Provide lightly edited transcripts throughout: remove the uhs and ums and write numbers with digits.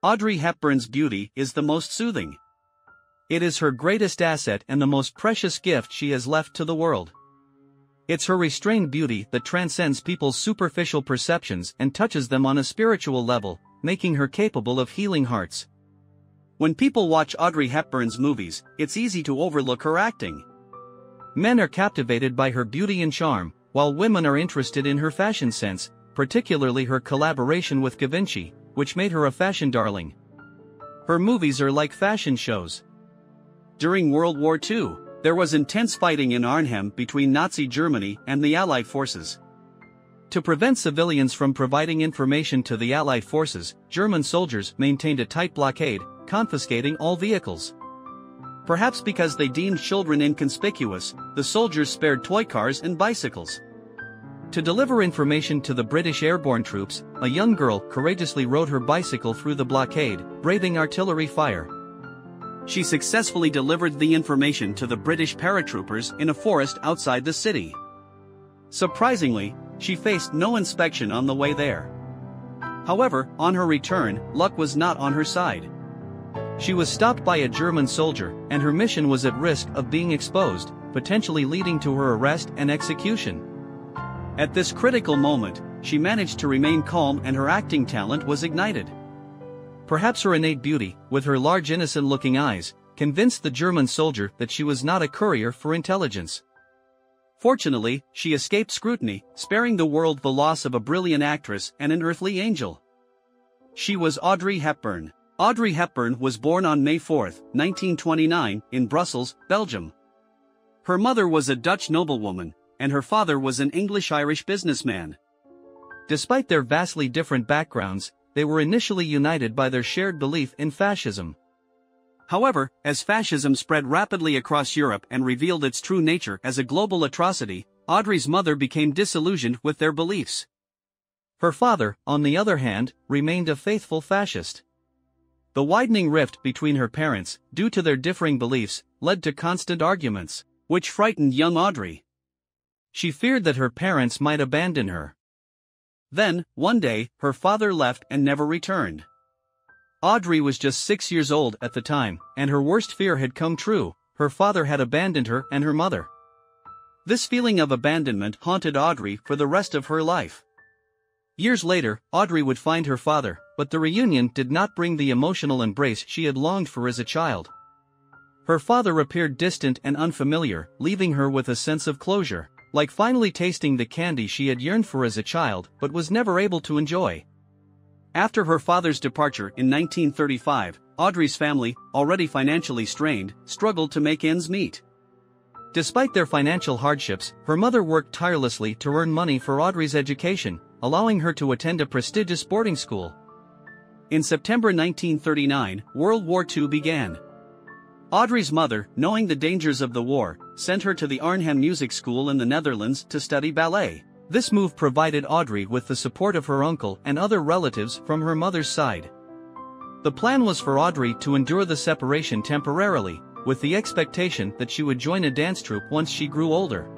Audrey Hepburn's beauty is the most soothing. It is her greatest asset and the most precious gift she has left to the world. It's her restrained beauty that transcends people's superficial perceptions and touches them on a spiritual level, making her capable of healing hearts. When people watch Audrey Hepburn's movies, it's easy to overlook her acting. Men are captivated by her beauty and charm, while women are interested in her fashion sense, particularly her collaboration with Givenchy, which made her a fashion darling. Her movies are like fashion shows. During World War II, there was intense fighting in Arnhem between Nazi Germany and the Allied forces. To prevent civilians from providing information to the Allied forces, German soldiers maintained a tight blockade, confiscating all vehicles. Perhaps because they deemed children inconspicuous, the soldiers spared toy cars and bicycles. To deliver information to the British airborne troops, a young girl courageously rode her bicycle through the blockade, braving artillery fire. She successfully delivered the information to the British paratroopers in a forest outside the city. Surprisingly, she faced no inspection on the way there. However, on her return, luck was not on her side. She was stopped by a German soldier, and her mission was at risk of being exposed, potentially leading to her arrest and execution. At this critical moment, she managed to remain calm and her acting talent was ignited. Perhaps her innate beauty, with her large innocent-looking eyes, convinced the German soldier that she was not a courier for intelligence. Fortunately, she escaped scrutiny, sparing the world the loss of a brilliant actress and an earthly angel. She was Audrey Hepburn. Audrey Hepburn was born on May 4, 1929, in Brussels, Belgium. Her mother was a Dutch noblewoman, and her father was an English-Irish businessman. Despite their vastly different backgrounds, they were initially united by their shared belief in fascism. However, as fascism spread rapidly across Europe and revealed its true nature as a global atrocity, Audrey's mother became disillusioned with their beliefs. Her father, on the other hand, remained a faithful fascist. The widening rift between her parents, due to their differing beliefs, led to constant arguments, which frightened young Audrey. She feared that her parents might abandon her. Then, one day, her father left and never returned. Audrey was just 6 years old at the time, and her worst fear had come true: her father had abandoned her and her mother. This feeling of abandonment haunted Audrey for the rest of her life. Years later, Audrey would find her father, but the reunion did not bring the emotional embrace she had longed for as a child. Her father appeared distant and unfamiliar, leaving her with a sense of closure, like finally tasting the candy she had yearned for as a child but was never able to enjoy. After her father's departure in 1935, Audrey's family, already financially strained, struggled to make ends meet. Despite their financial hardships, her mother worked tirelessly to earn money for Audrey's education, allowing her to attend a prestigious boarding school. In September 1939, World War II began. Audrey's mother, knowing the dangers of the war, sent her to the Arnhem Music School in the Netherlands to study ballet. This move provided Audrey with the support of her uncle and other relatives from her mother's side. The plan was for Audrey to endure the separation temporarily, with the expectation that she would join a dance troupe once she grew older.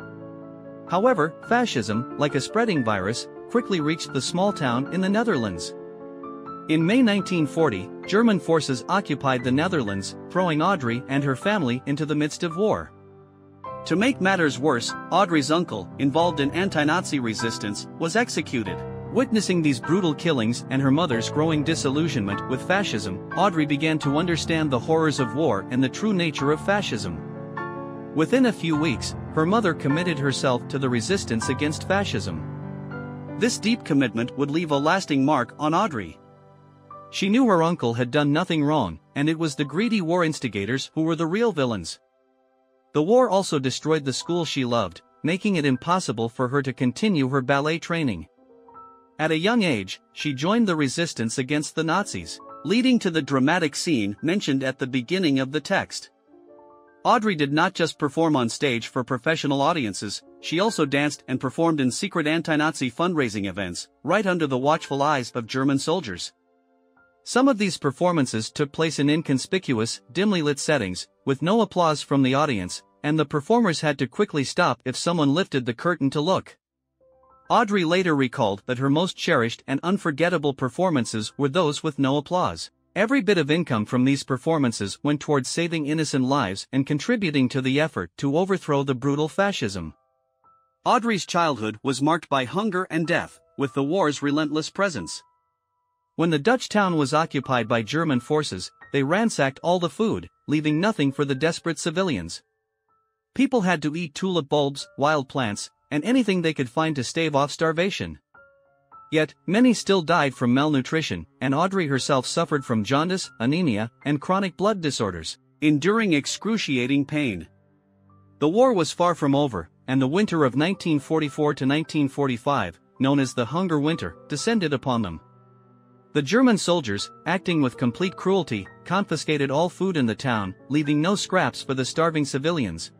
However, fascism, like a spreading virus, quickly reached the small town in the Netherlands. In May 1940, German forces occupied the Netherlands, throwing Audrey and her family into the midst of war. To make matters worse, Audrey's uncle, involved in anti-Nazi resistance, was executed. Witnessing these brutal killings and her mother's growing disillusionment with fascism, Audrey began to understand the horrors of war and the true nature of fascism. Within a few weeks, her mother committed herself to the resistance against fascism. This deep commitment would leave a lasting mark on Audrey. She knew her uncle had done nothing wrong, and it was the greedy war instigators who were the real villains. The war also destroyed the school she loved, making it impossible for her to continue her ballet training. At a young age, she joined the resistance against the Nazis, leading to the dramatic scene mentioned at the beginning of the text. Audrey did not just perform on stage for professional audiences, she also danced and performed in secret anti-Nazi fundraising events, right under the watchful eyes of German soldiers. Some of these performances took place in inconspicuous, dimly lit settings, with no applause from the audience, and the performers had to quickly stop if someone lifted the curtain to look. Audrey later recalled that her most cherished and unforgettable performances were those with no applause. Every bit of income from these performances went towards saving innocent lives and contributing to the effort to overthrow the brutal fascism. Audrey's childhood was marked by hunger and death, with the war's relentless presence. When the Dutch town was occupied by German forces, they ransacked all the food, leaving nothing for the desperate civilians. People had to eat tulip bulbs, wild plants, and anything they could find to stave off starvation. Yet, many still died from malnutrition, and Audrey herself suffered from jaundice, anemia, and chronic blood disorders, enduring excruciating pain. The war was far from over, and the winter of 1944 to 1945, known as the Hunger Winter, descended upon them. The German soldiers, acting with complete cruelty, confiscated all food in the town, leaving no scraps for the starving civilians.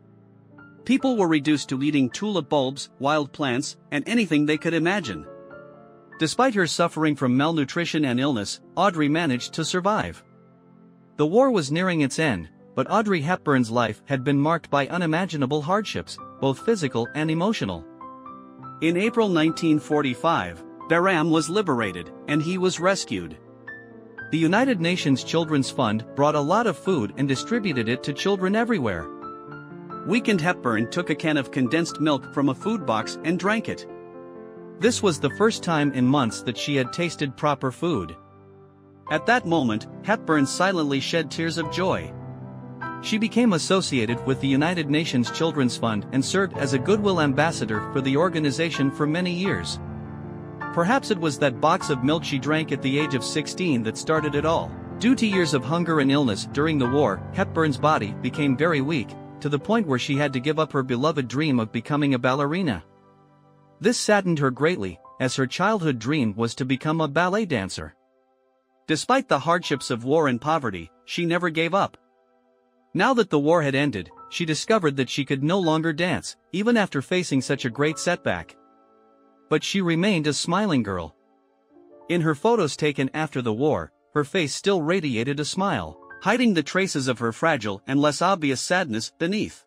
People were reduced to eating tulip bulbs, wild plants, and anything they could imagine. Despite her suffering from malnutrition and illness, Audrey managed to survive. The war was nearing its end, but Audrey Hepburn's life had been marked by unimaginable hardships, both physical and emotional. In April 1945, Bahram was liberated, and he was rescued. The United Nations Children's Fund brought a lot of food and distributed it to children everywhere. Weakened Hepburn took a can of condensed milk from a food box and drank it. This was the first time in months that she had tasted proper food. At that moment, Hepburn silently shed tears of joy. She became associated with the United Nations Children's Fund and served as a goodwill ambassador for the organization for many years. Perhaps it was that box of milk she drank at the age of 16 that started it all. Due to years of hunger and illness during the war, Hepburn's body became very weak, to the point where she had to give up her beloved dream of becoming a ballerina. This saddened her greatly, as her childhood dream was to become a ballet dancer. Despite the hardships of war and poverty, she never gave up. Now that the war had ended, she discovered that she could no longer dance, even after facing such a great setback. But she remained a smiling girl. In her photos taken after the war, her face still radiated a smile, hiding the traces of her fragile and less obvious sadness beneath.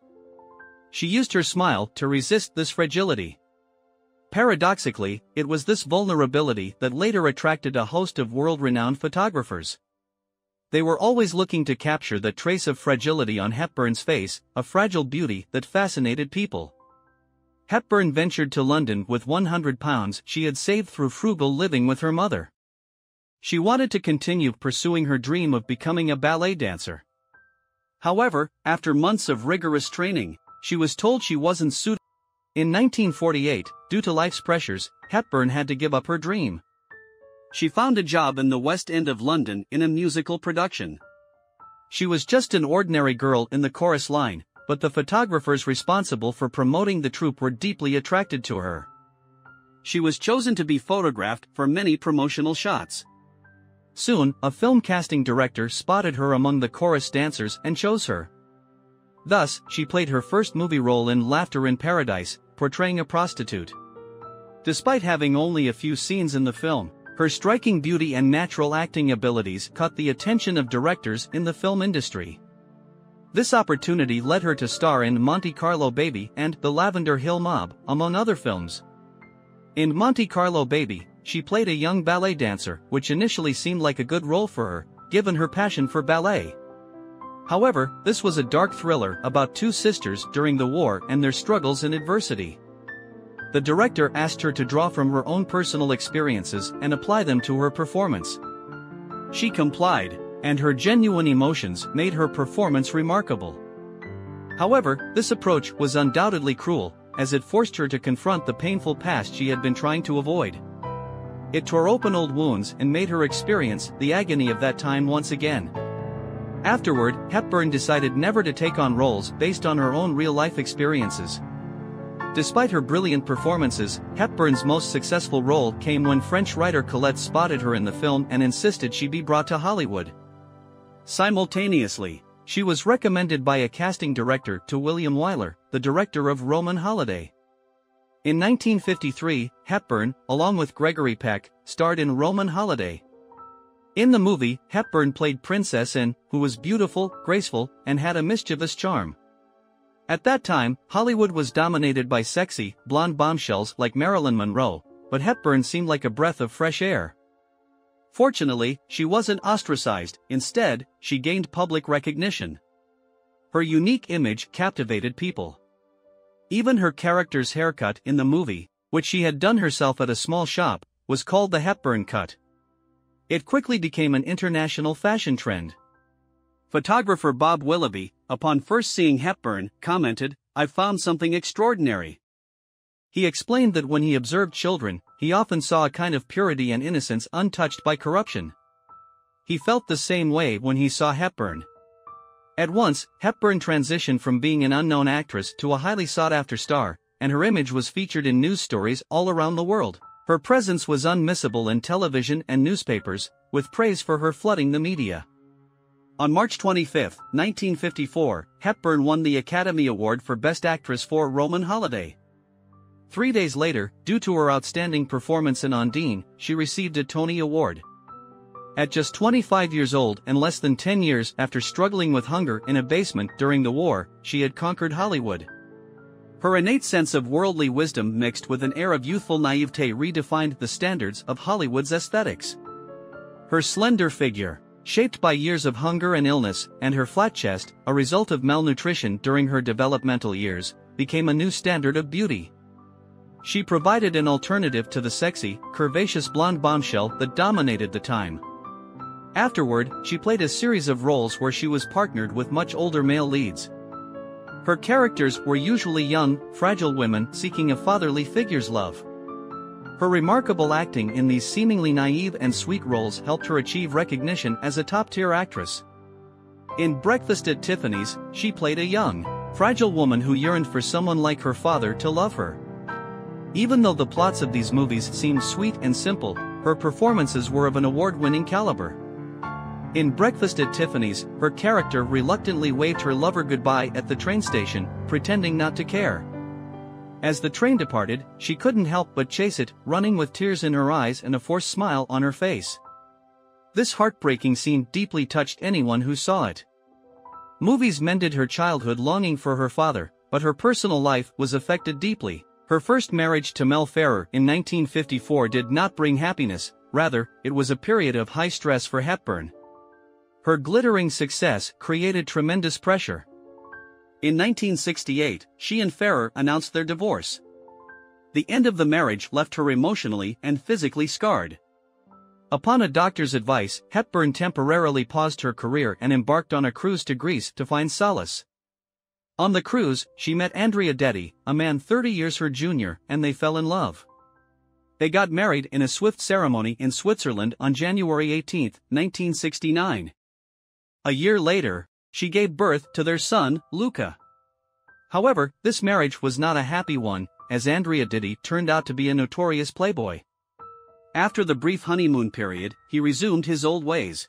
She used her smile to resist this fragility. Paradoxically, it was this vulnerability that later attracted a host of world-renowned photographers. They were always looking to capture the trace of fragility on Hepburn's face, a fragile beauty that fascinated people. Hepburn ventured to London with £100 she had saved through frugal living with her mother. She wanted to continue pursuing her dream of becoming a ballet dancer. However, after months of rigorous training, she was told she wasn't suitable. In 1948, due to life's pressures, Hepburn had to give up her dream. She found a job in the West End of London in a musical production. She was just an ordinary girl in the chorus line, but the photographers responsible for promoting the troupe were deeply attracted to her. She was chosen to be photographed for many promotional shots. Soon, a film casting director spotted her among the chorus dancers and chose her. Thus, she played her first movie role in Laughter in Paradise, portraying a prostitute. Despite having only a few scenes in the film, her striking beauty and natural acting abilities caught the attention of directors in the film industry. This opportunity led her to star in Monte Carlo Baby and The Lavender Hill Mob, among other films. In Monte Carlo Baby, she played a young ballet dancer, which initially seemed like a good role for her, given her passion for ballet. However, this was a dark thriller about two sisters during the war and their struggles in adversity. The director asked her to draw from her own personal experiences and apply them to her performance. She complied, and her genuine emotions made her performance remarkable. However, this approach was undoubtedly cruel, as it forced her to confront the painful past she had been trying to avoid. It tore open old wounds and made her experience the agony of that time once again. Afterward, Hepburn decided never to take on roles based on her own real-life experiences. Despite her brilliant performances, Hepburn's most successful role came when French writer Colette spotted her in the film and insisted she be brought to Hollywood. Simultaneously, she was recommended by a casting director to William Wyler, the director of Roman Holiday. In 1953, Hepburn, along with Gregory Peck, starred in Roman Holiday. In the movie, Hepburn played Princess Anne, who was beautiful, graceful, and had a mischievous charm. At that time, Hollywood was dominated by sexy, blonde bombshells like Marilyn Monroe, but Hepburn seemed like a breath of fresh air. Fortunately, she wasn't ostracized, instead, she gained public recognition. Her unique image captivated people. Even her character's haircut in the movie, which she had done herself at a small shop, was called the Hepburn cut. It quickly became an international fashion trend. Photographer Bob Willoughby, upon first seeing Hepburn, commented, "I've found something extraordinary." He explained that when he observed children, he often saw a kind of purity and innocence untouched by corruption. He felt the same way when he saw Hepburn. At once, Hepburn transitioned from being an unknown actress to a highly sought-after star, and her image was featured in news stories all around the world. Her presence was unmissable in television and newspapers, with praise for her flooding the media. On March 25, 1954, Hepburn won the Academy Award for Best Actress for Roman Holiday. 3 days later, due to her outstanding performance in Undine, she received a Tony Award. At just 25 years old and less than 10 years after struggling with hunger in a basement during the war, she had conquered Hollywood. Her innate sense of worldly wisdom mixed with an air of youthful naivete redefined the standards of Hollywood's aesthetics. Her slender figure, shaped by years of hunger and illness, and her flat chest, a result of malnutrition during her developmental years, became a new standard of beauty. She provided an alternative to the sexy, curvaceous blonde bombshell that dominated the time. Afterward, she played a series of roles where she was partnered with much older male leads. Her characters were usually young, fragile women seeking a fatherly figure's love. Her remarkable acting in these seemingly naive and sweet roles helped her achieve recognition as a top-tier actress. In Breakfast at Tiffany's, she played a young, fragile woman who yearned for someone like her father to love her. Even though the plots of these movies seemed sweet and simple, her performances were of an award-winning caliber. In Breakfast at Tiffany's, her character reluctantly waved her lover goodbye at the train station, pretending not to care. As the train departed, she couldn't help but chase it, running with tears in her eyes and a forced smile on her face. This heartbreaking scene deeply touched anyone who saw it. Movies mended her childhood longing for her father, but her personal life was affected deeply. Her first marriage to Mel Ferrer in 1954 did not bring happiness, rather, it was a period of high stress for Hepburn. Her glittering success created tremendous pressure. In 1968, she and Ferrer announced their divorce. The end of the marriage left her emotionally and physically scarred. Upon a doctor's advice, Hepburn temporarily paused her career and embarked on a cruise to Greece to find solace. On the cruise, she met Andrea Detti, a man 30 years her junior, and they fell in love. They got married in a swift ceremony in Switzerland on January 18, 1969. A year later, she gave birth to their son, Luca. However, this marriage was not a happy one, as Andrea Detti turned out to be a notorious playboy. After the brief honeymoon period, he resumed his old ways.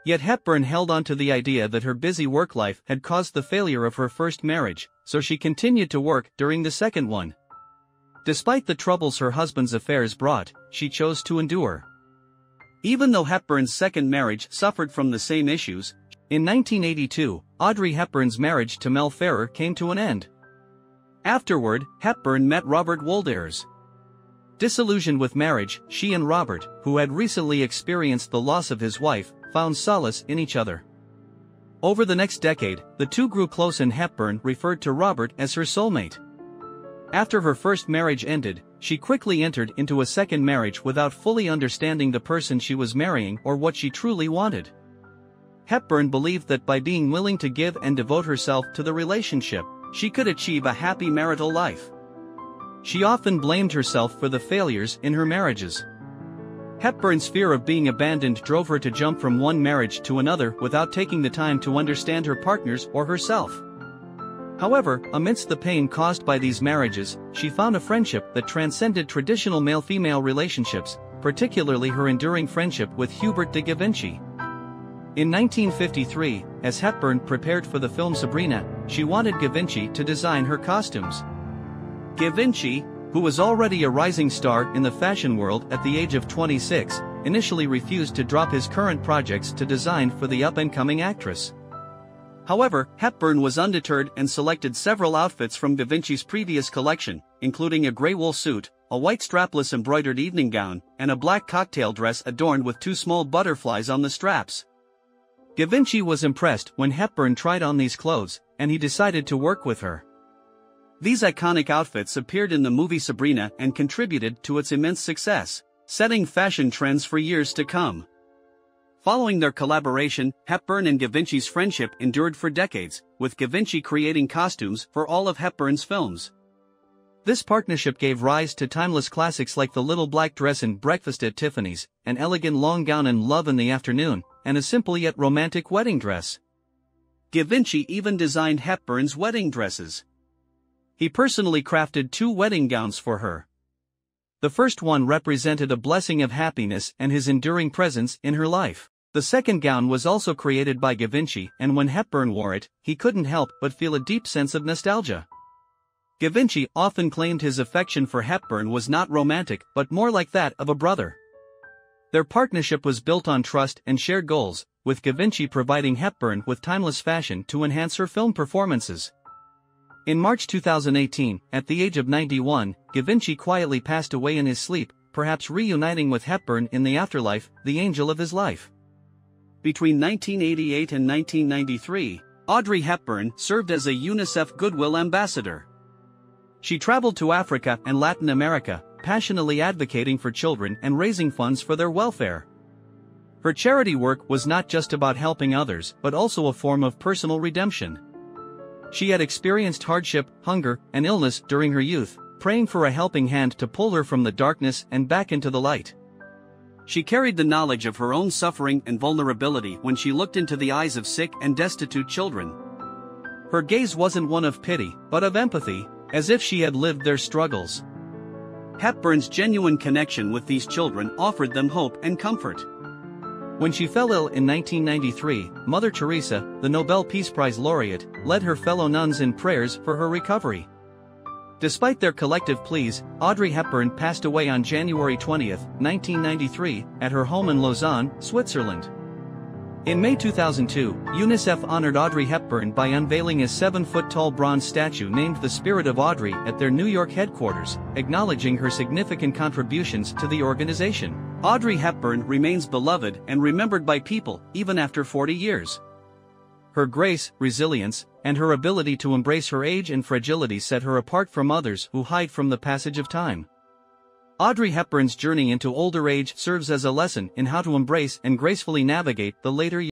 Yet Hepburn held on to the idea that her busy work life had caused the failure of her first marriage, so she continued to work during the second one. Despite the troubles her husband's affairs brought, she chose to endure. Even though Hepburn's second marriage suffered from the same issues, in 1982, Audrey Hepburn's marriage to Mel Ferrer came to an end. Afterward, Hepburn met Robert Wolders. Disillusioned with marriage, she and Robert, who had recently experienced the loss of his wife, found solace in each other. Over the next decade, the two grew close and Hepburn referred to Robert as her soulmate. After her first marriage ended, she quickly entered into a second marriage without fully understanding the person she was marrying or what she truly wanted. Hepburn believed that by being willing to give and devote herself to the relationship, she could achieve a happy marital life. She often blamed herself for the failures in her marriages. Hepburn's fear of being abandoned drove her to jump from one marriage to another without taking the time to understand her partners or herself. However, amidst the pain caused by these marriages, she found a friendship that transcended traditional male-female relationships, particularly her enduring friendship with Hubert de Givenchy. In 1953, as Hepburn prepared for the film Sabrina, she wanted Givenchy to design her costumes. Givenchy, who was already a rising star in the fashion world at the age of 26, initially refused to drop his current projects to design for the up-and-coming actress. However, Hepburn was undeterred and selected several outfits from Givenchy's previous collection, including a grey wool suit, a white strapless embroidered evening gown, and a black cocktail dress adorned with two small butterflies on the straps. Givenchy was impressed when Hepburn tried on these clothes, and he decided to work with her. These iconic outfits appeared in the movie Sabrina and contributed to its immense success, setting fashion trends for years to come. Following their collaboration, Hepburn and Givenchy's friendship endured for decades, with Givenchy creating costumes for all of Hepburn's films. This partnership gave rise to timeless classics like the little black dress in Breakfast at Tiffany's, an elegant long gown in Love in the Afternoon, and a simple yet romantic wedding dress. Givenchy even designed Hepburn's wedding dresses. He personally crafted 2 wedding gowns for her. The first one represented a blessing of happiness and his enduring presence in her life. The second gown was also created by Givenchy, and when Hepburn wore it, he couldn't help but feel a deep sense of nostalgia. Givenchy often claimed his affection for Hepburn was not romantic but more like that of a brother. Their partnership was built on trust and shared goals, with Givenchy providing Hepburn with timeless fashion to enhance her film performances. In March 2018, at the age of 91, Givenchy quietly passed away in his sleep, perhaps reuniting with Hepburn in the afterlife, the angel of his life. Between 1988 and 1993, Audrey Hepburn served as a UNICEF Goodwill Ambassador. She traveled to Africa and Latin America, passionately advocating for children and raising funds for their welfare. Her charity work was not just about helping others but also a form of personal redemption. She had experienced hardship, hunger, and illness during her youth, praying for a helping hand to pull her from the darkness and back into the light. She carried the knowledge of her own suffering and vulnerability when she looked into the eyes of sick and destitute children. Her gaze wasn't one of pity, but of empathy, as if she had lived their struggles. Hepburn's genuine connection with these children offered them hope and comfort. When she fell ill in 1993, Mother Teresa, the Nobel Peace Prize laureate, led her fellow nuns in prayers for her recovery. Despite their collective pleas, Audrey Hepburn passed away on January 20, 1993, at her home in Lausanne, Switzerland. In May 2002, UNICEF honored Audrey Hepburn by unveiling a 7-foot-tall bronze statue named the Spirit of Audrey at their New York headquarters, acknowledging her significant contributions to the organization. Audrey Hepburn remains beloved and remembered by people even after 40 years. Her grace, resilience, and her ability to embrace her age and fragility set her apart from others who hide from the passage of time. Audrey Hepburn's journey into older age serves as a lesson in how to embrace and gracefully navigate the later years.